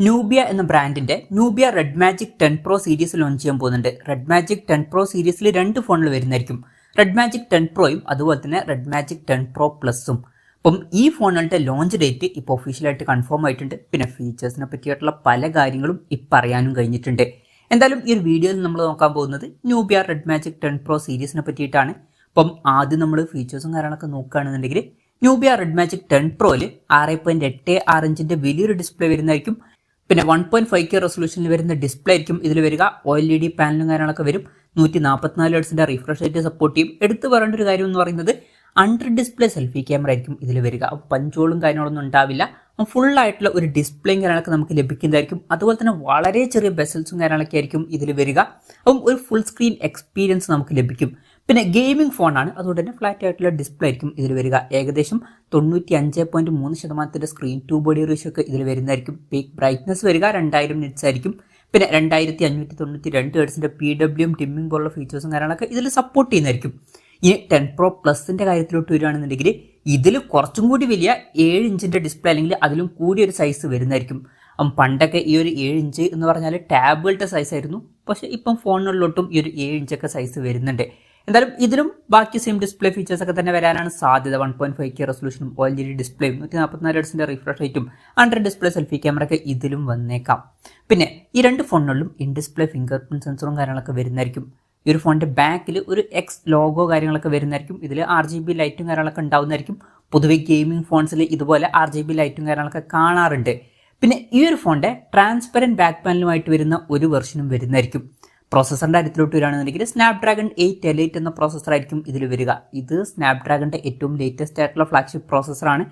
Nubia എന്ന ബ്രാൻഡിന്റെ Nubia red magic 10 Pro series launch ചെയ്യാൻ പോകുന്നുണ്ട്. റെഡ് മാജിക് 10 Pro സീരീസിൽ രണ്ട് ഫോണുകൾ വരുന്നതായിരിക്കും. റെഡ് മാജിക് 10 Proയും അതുപോലെ തന്നെ റെഡ് മാജിക് 10 Pro Plusഉം. അപ്പം ഈ ഫോണുകളുടെ ലോഞ്ച് ഡേറ്റ് ഇപ്പോൾ ഒഫീഷ്യലായിട്ട് കൺഫേം ആയിട്ടുണ്ട്. പിന്നെ ഫീച്ചേഴ്സിനെ പറ്റിയിട്ടുള്ള പല കാര്യങ്ങളും ഇപ്പം അറിയാനും കഴിഞ്ഞിട്ടുണ്ട്. എന്തായാലും ഈ ഒരു വീഡിയോയിൽ നമ്മൾ നോക്കാൻ പോകുന്നത് നൂബിയ റെഡ് മാജിക് 10 Pro സീരീസിനെ പറ്റിയിട്ടാണ്. അപ്പം ആദ്യം നമ്മൾ ഫീച്ചേഴ്സും കാര്യങ്ങളൊക്കെ നോക്കുകയാണെന്നുണ്ടെങ്കിൽ നൂബിയ റെഡ് മാജിക് 10 Proയിൽ 6.86 ഇഞ്ചിന്റെ വലിയൊരു ഡിസ്പ്ലേ വരുന്നതായിരിക്കും. പിന്നെ 1.5K റെസൊല്യൂഷനിൽ വരുന്ന ഡിസ്പ്ലേ ആയിരിക്കും ഇതിൽ വരിക. OLED പാനലും കാര്യങ്ങളൊക്കെ വരും. 144 ഹെർട്സിന്റെ റിഫ്രഷ് റേറ്റ് സപ്പോർട്ട് ചെയ്യും. എടുത്തു പറയേണ്ട ഒരു കാര്യം എന്ന് പറയുന്നത് അണ്ടർ ഡിസ്പ്ലേ സെൽഫി ക്യാമറ ആയിരിക്കും ഇതിൽ വരിക. പഞ്ചോളും കാര്യങ്ങളൊന്നും ഉണ്ടാവില്ല. ഫുൾ ആയിട്ടുള്ള ഒരു ഡിസ്പ്ലേയും കാര്യങ്ങളൊക്കെ നമുക്ക് ലഭിക്കുന്നതായിരിക്കും. അതുപോലെ തന്നെ വളരെ ചെറിയ ബെസൽസും കാര്യങ്ങളൊക്കെ ആയിരിക്കും ഇതിൽ വരിക. അപ്പം ഒരു ഫുൾ സ്ക്രീൻ എക്സ്പീരിയൻസ് നമുക്ക് ലഭിക്കും. പിന്നെ ഗെയിമിംഗ് ഫോണാണ്, അതുകൊണ്ട് തന്നെ ഫ്ലാറ്റ് ആയിട്ടുള്ള ഡിസ്പ്ലേ ആയിരിക്കും ഇതിൽ വരിക. ഏകദേശം 95.3% സ്ക്രീൻ ടു ബോഡി റേഷ്യോ ഒക്കെ ഇതിൽ വരുന്നതായിരിക്കും. പീക്ക് ബ്രൈറ്റ്നസ് വരിക 2000 നിറ്റ്സ് ആയിരിക്കും. പിന്നെ 2592 ഹെർട്സിന്റെ PWM ഡിമ്മിംഗ് പോലുള്ള ഫീച്ചേഴ്സും കാര്യങ്ങളൊക്കെ ഇതിൽ സപ്പോർട്ട് ചെയ്യുന്നതായിരിക്കും. ഇനി 10 Pro Plusന്റെ കാര്യത്തിലോട്ട് വരികയാണെന്നുണ്ടെങ്കിൽ ഇതിൽ കുറച്ചും കൂടി വലിയ 7 ഇഞ്ചിന്റെ ഡിസ്പ്ലേ അല്ലെങ്കിൽ അതിലും കൂടിയൊരു സൈസ് വരുന്നതായിരിക്കും. പണ്ടൊക്കെ ഈ ഒരു 7 ഇഞ്ച് എന്ന് പറഞ്ഞാൽ ടാബുകളുടെ സൈസ് ആയിരുന്നു. പക്ഷേ ഇപ്പം ഫോണുകളിലോട്ടും ഈ ഒരു 7 ഇഞ്ചൊക്കെ സൈസ് വരുന്നുണ്ട്. എന്തായാലും ഇതിലും ബാക്കി സെയിം ഡിസ്പ്ലേ ഫീച്ചേഴ്സ് ഒക്കെ തന്നെ വരാനാണ് സാധ്യത. 1.5K റെസൊല്യൂഷനും OLED ഡിസ്പ്ലേയും 144 ഹെർട്സിന്റെ റിഫ്രഷ് റേറ്റും അണ്ടർ ഡിസ്പ്ലേ സെൽഫി ക്യാമറ ഒക്കെ ഇതിലും വന്നേക്കാം. പിന്നെ ഈ രണ്ട് ഫോണുകളിലും ഇൻ ഡിസ്പ്ലേ ഫിംഗർ പ്രിന്റ് സെൻസറും കാര്യങ്ങളൊക്കെ വരുന്നതായിരിക്കും. ഈ ഒരു ഫോണിന്റെ ബാക്കിൽ ഒരു X ലോഗോ കാര്യങ്ങളൊക്കെ വരുന്നതായിരിക്കും. ഇതിൽ RGB ലൈറ്റും കാര്യങ്ങളൊക്കെ ഉണ്ടാവുന്നതായിരിക്കും. പൊതുവെ ഗെയിമിംഗ് ഫോൺസിൽ ഇതുപോലെ RGB ലൈറ്റും കാര്യങ്ങളൊക്കെ കാണാറുണ്ട്. പിന്നെ ഈ ഒരു ഫോണിന്റെ ട്രാൻസ്പെറന്റ് ബാക്ക് പാനലുമായിട്ട് വരുന്ന ഒരു വെർഷനും വരുന്നതായിരിക്കും. പ്രോസസറിന്റെ കാര്യത്തിലോട്ട് വരികയാണെന്നുണ്ടെങ്കിൽ സ്നാപ്ഡ്രാഗൺ 8 Elite എന്ന പ്രോസസർ ആയിരിക്കും ഇതിൽ വരിക. ഇത് സ്നാപ്ഡ്രാഗണിന്റെ ഏറ്റവും ലേറ്റസ്റ്റ് ആയിട്ടുള്ള ഫ്ലാഗ്ഷിപ്പ് പ്രോസസറാണ്.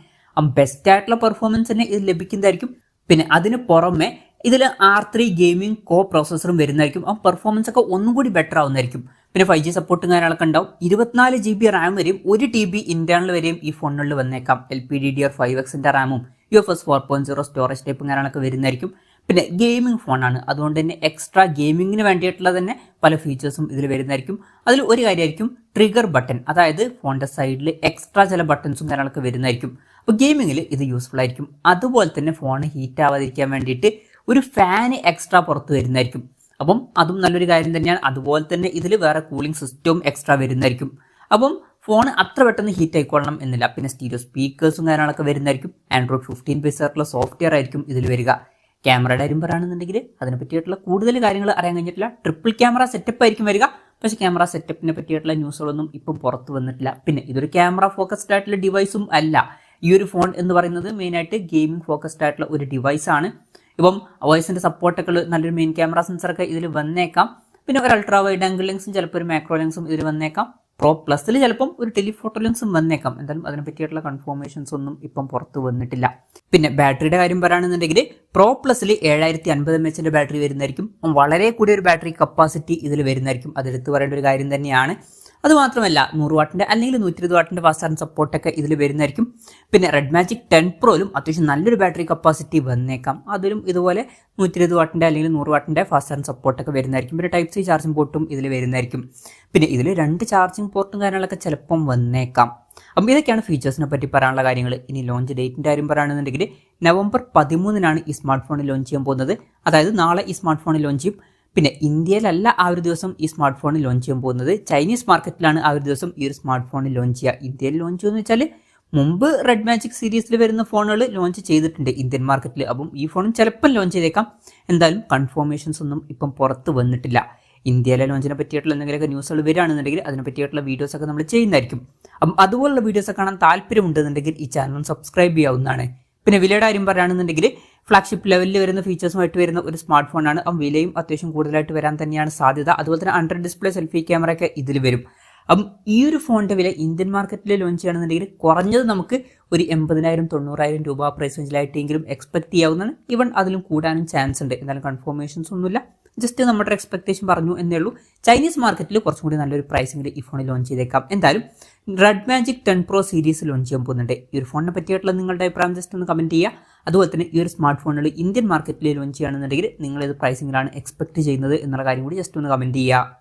ബെസ്റ്റ് ആയിട്ടുള്ള പെർഫോമൻസ് തന്നെ ഇത് ലഭിക്കുന്നതായിരിക്കും. പിന്നെ അതിന് പുറമെ ഇതിൽ R3 ഗെയിമിംഗ് കോ പ്രോസസറും വരുന്നതായിരിക്കും. പെർഫോമൻസ് ഒക്കെ ഒന്നും കൂടി ബെറ്റർ ആവുന്നതായിരിക്കും. പിന്നെ 5G സപ്പോർട്ടും കാര്യങ്ങളൊക്കെ ഉണ്ടാവും. 24 GB റാം വരെയും 1 TB ഇന്റേണൽ വരെയും ഈ ഫോണുകളിൽ വന്നേക്കാം. LPDDR5Xന്റെ റാമും UFS 4.0 സ്റ്റോറേജ് ടൈപ്പും കാര്യങ്ങളൊക്കെ വരുന്നതായിരിക്കും. പിന്നെ ഗെയിമിംഗ് ഫോണാണ്, അതുകൊണ്ട് തന്നെ എക്സ്ട്രാ ഗെയിമിങ്ങിന് വേണ്ടിയിട്ടുള്ള തന്നെ പല ഫീച്ചേഴ്സും ഇതിൽ വരുന്നതായിരിക്കും. അതിൽ ഒരു കാര്യമായിരിക്കും ട്രിഗർ ബട്ടൺ, അതായത് ഫോണിന്റെ സൈഡിൽ എക്സ്ട്രാ ചില ബട്ടൺസും കാര്യങ്ങളൊക്കെ വരുന്നതായിരിക്കും. അപ്പോൾ ഗെയിമിങ്ങിൽ ഇത് യൂസ്ഫുൾ ആയിരിക്കും. അതുപോലെ തന്നെ ഫോൺ ഹീറ്റ് ആവാതിരിക്കാൻ വേണ്ടിയിട്ട് ഒരു ഫാന് എക്സ്ട്രാ പുറത്ത് വരുന്നതായിരിക്കും. അപ്പം അതും നല്ലൊരു കാര്യം തന്നെയാണ്. അതുപോലെ തന്നെ ഇതിൽ വേറെ കൂളിംഗ് സിസ്റ്റവും എക്സ്ട്രാ വരുന്നതായിരിക്കും. അപ്പം ഫോൺ അത്ര പെട്ടെന്ന് ഹീറ്റ് ആയിക്കൊള്ളണം എന്നില്ല. പിന്നെ സ്റ്റീരിയോ സ്പീക്കേഴ്സും കാര്യങ്ങളൊക്കെ വരുന്നതായിരിക്കും. Android 15 ബേസ് ആയിട്ടുള്ള സോഫ്റ്റ്വെയർ ആയിരിക്കും ഇതിൽ വരിക. ക്യാമറയുടെ കാര്യം പറയുകയാണെന്നുണ്ടെങ്കിൽ അതിനെ പറ്റിയിട്ടുള്ള കൂടുതൽ കാര്യങ്ങൾ അറിയാൻ കഴിഞ്ഞിട്ടില്ല. ട്രിപ്പിൾ ക്യാമറ സെറ്റപ്പ് ആയിരിക്കും വരിക. പക്ഷേ ക്യാമറ സെറ്റപ്പിനെ പറ്റിയിട്ടുള്ള ന്യൂസുകളൊന്നും ഇപ്പം പുറത്ത് വന്നിട്ടില്ല. പിന്നെ ഇതൊരു ക്യാമറ ഫോക്കസ്ഡ് ആയിട്ടുള്ള ഡിവൈസും അല്ല. ഈ ഒരു ഫോൺ എന്ന് പറയുന്നത് മെയിനായിട്ട് ഗെയിമിംഗ് ഫോക്കസ്ഡ് ആയിട്ടുള്ള ഒരു ഡിവൈസാണ്. ഇപ്പം വോയിസിന്റെ സപ്പോർട്ടൊക്കെ നല്ലൊരു മെയിൻ ക്യാമറ സെൻസറൊക്കെ ഇതിൽ വന്നേക്കാം. പിന്നെ ഒരു അൾട്രാ വൈഡ് ആംഗിൾ ലെൻസും ചിലപ്പോൾ ഒരു മാക്രോ ലെൻസും ഇതിൽ വന്നേക്കാം. Pro Plusൽ ചിലപ്പം ഒരു ടെലിഫോട്ടോ ലെൻസും വന്നേക്കാം. എന്തായാലും അതിനെ പറ്റിയിട്ടുള്ള കൺഫർമേഷൻസ് ഒന്നും ഇപ്പം പുറത്ത് വന്നിട്ടില്ല. പിന്നെ ബാറ്ററിയുടെ കാര്യം പറയുകയാണെന്നുണ്ടെങ്കിൽ Pro Plusൽ 7050 mAh ബാറ്ററി വരുന്നതായിരിക്കും. വളരെ കൂടിയ ഒരു ബാറ്ററി കപ്പാസിറ്റി ഇതിൽ വരുന്നതായിരിക്കും. അതെടുത്ത് പറയേണ്ട ഒരു കാര്യം തന്നെയാണ്. അതുമാത്രമല്ല 100 വാട്ടിന്റെ അല്ലെങ്കിൽ 120 വാട്ടിന്റെ ഫാസ്റ്റ് ചാർജിംഗ് സപ്പോർട്ടൊക്കെ ഇതിൽ വരുന്നതായിരിക്കും. പിന്നെ റെഡ് മാജിക് 10 Proയിലും അത്യാവശ്യം നല്ലൊരു ബാറ്ററി കപ്പാസിറ്റി വന്നേക്കാം. അതിലും ഇതുപോലെ 120 വാട്ടിന്റെ അല്ലെങ്കിൽ 100 വാട്ടിന്റെ ഫാസ്റ്റ് ചാർജിംഗ് സപ്പോർട്ടൊക്കെ വരുന്നതായിരിക്കും. പിന്നെ Type C ചാർജിംഗ് പോർട്ടും ഇതിൽ വരുന്നതായിരിക്കും. പിന്നെ ഇതിൽ 2 ചാർജിംഗ് പോർട്ടും കാര്യങ്ങളൊക്കെ ചിലപ്പം വന്നേക്കാം. അപ്പം ഇതൊക്കെയാണ് ഫീച്ചേഴ്സിനെ പറ്റി പറയാനുള്ള കാര്യങ്ങൾ. ഇനി ലോഞ്ച് ഡേറ്റിന്റെ കാര്യം പറയുകയാണെന്നുണ്ടെങ്കിൽ November 13 ഈ സ്മാർട്ട് ഫോണിൽ ലോഞ്ച് ചെയ്യാൻ പോകുന്നത്. അതായത് നാളെ ഈ സ്മാർട്ട് ഫോണിൽ ലോഞ്ച് ചെയ്യും. പിന്നെ ഇന്ത്യയിലല്ല ആ ഒരു ദിവസം ഈ സ്മാർട്ട് ഫോണിൽ ലോഞ്ച് ചെയ്യാൻ പോകുന്നത്. ചൈനീസ് മാർക്കറ്റിലാണ് ആ ഒരു ദിവസം ഈ ഒരു സ്മാർട്ട് ഫോണിൽ ലോഞ്ച് ചെയ്യുക. ഇന്ത്യയിൽ ലോഞ്ച് ചെയ്യുമെന്ന് വെച്ചാൽ മുമ്പ് റെഡ് മാജിക് സീരീസിൽ വരുന്ന ഫോണുകൾ ലോഞ്ച് ചെയ്തിട്ടുണ്ട് ഇന്ത്യൻ മാർക്കറ്റിൽ. അപ്പം ഈ ഫോണും ചിലപ്പം ലോഞ്ച് ചെയ്തേക്കാം. എന്തായാലും കൺഫർമേഷൻസ് ഒന്നും ഇപ്പം പുറത്ത് വന്നിട്ടില്ല. ഇന്ത്യയിലെ ലോഞ്ചിനെ പറ്റിയിട്ടുള്ള എന്തെങ്കിലുമൊക്കെ ന്യൂസുകൾ വരികയാണെന്നുണ്ടെങ്കിൽ അതിനെ പറ്റിയിട്ടുള്ള വീഡിയോസൊക്കെ നമ്മൾ ചെയ്യുന്നതായിരിക്കും. അപ്പം അതുപോലുള്ള വീഡിയോസ് കാണാൻ താല്പര്യമുണ്ടെന്നുണ്ടെങ്കിൽ ഈ ചാനൽ സബ്സ്ക്രൈബ് ചെയ്യാവുന്നതാണ്. പിന്നെ വിലയുടെ കാര്യം പറയുകയാണെന്നുണ്ടെങ്കിൽ ഫ്ലാഗ്ഷിപ്പ് ലെവലിൽ വരുന്ന ഫീച്ചേഴ്സുമായിട്ട് വരുന്ന ഒരു സ്മാർട്ട് ഫോണാണ്. വിലയും അത്യാവശ്യം കൂടുതലായിട്ട് വരാൻ തന്നെയാണ് സാധ്യത. അതുപോലെ തന്നെ അണ്ടർ ഡിസ്പ്ലേ സെൽഫി ക്യാമറ ഒക്കെ ഇതിൽ വരും. ഈ ഒരു ഫോണിന്റെ വില ഇന്ത്യൻ മാർക്കറ്റിൽ ലോഞ്ച് ചെയ്യുകയാണെന്നുണ്ടെങ്കിൽ കുറഞ്ഞത് നമുക്ക് ഒരു 80,000-90,000 രൂപ പ്രൈസ് റേഞ്ചിലായിട്ടെങ്കിലും എക്സ്പെക്ട് ചെയ്യാവുന്നതാണ്. ഈവൻ അതിലും കൂടാനും ചാൻസ് ഉണ്ട്. എന്നാലും കൺഫർമേഷൻസ് ഒന്നുമില്ല. ജസ്റ്റ് നമ്മുടെ എക്സ്പെക്ടേഷൻ പറഞ്ഞു എന്നേ ഉള്ളൂ. ചൈനീസ് മാർക്കറ്റിൽ കുറച്ചും കൂടി നല്ലൊരു പ്രൈസിംഗിൽ ഈ ഫോണിൽ ലോഞ്ച് ചെയ്തേക്കാം. എന്തായാലും red magic 10 Pro series launch ചെയ്യാൻ പോകുന്നുണ്ട്. ഈ ഒരു ഫോണിനെ പറ്റിയിട്ടുള്ള നിങ്ങളുടെ അഭിപ്രായം ജസ്റ്റ് ഒന്ന് കമന്റ് ചെയ്യുക. അതുപോലെ തന്നെ ഈ ഒരു സ്മാർട്ട് ഫോണുകൾ ഇന്ത്യൻ മാർക്കറ്റിൽ ലോഞ്ച് ചെയ്യുകയാണെന്നുണ്ടെങ്കിൽ നിങ്ങൾ ഏത് പ്രൈസിംഗിലാണ് എക്സ്പെക്ട് ചെയ്യുന്നത് എന്നുള്ള കാര്യം കൂടി ജസ്റ്റ് ഒന്ന് കമന്റ് ചെയ്യുക.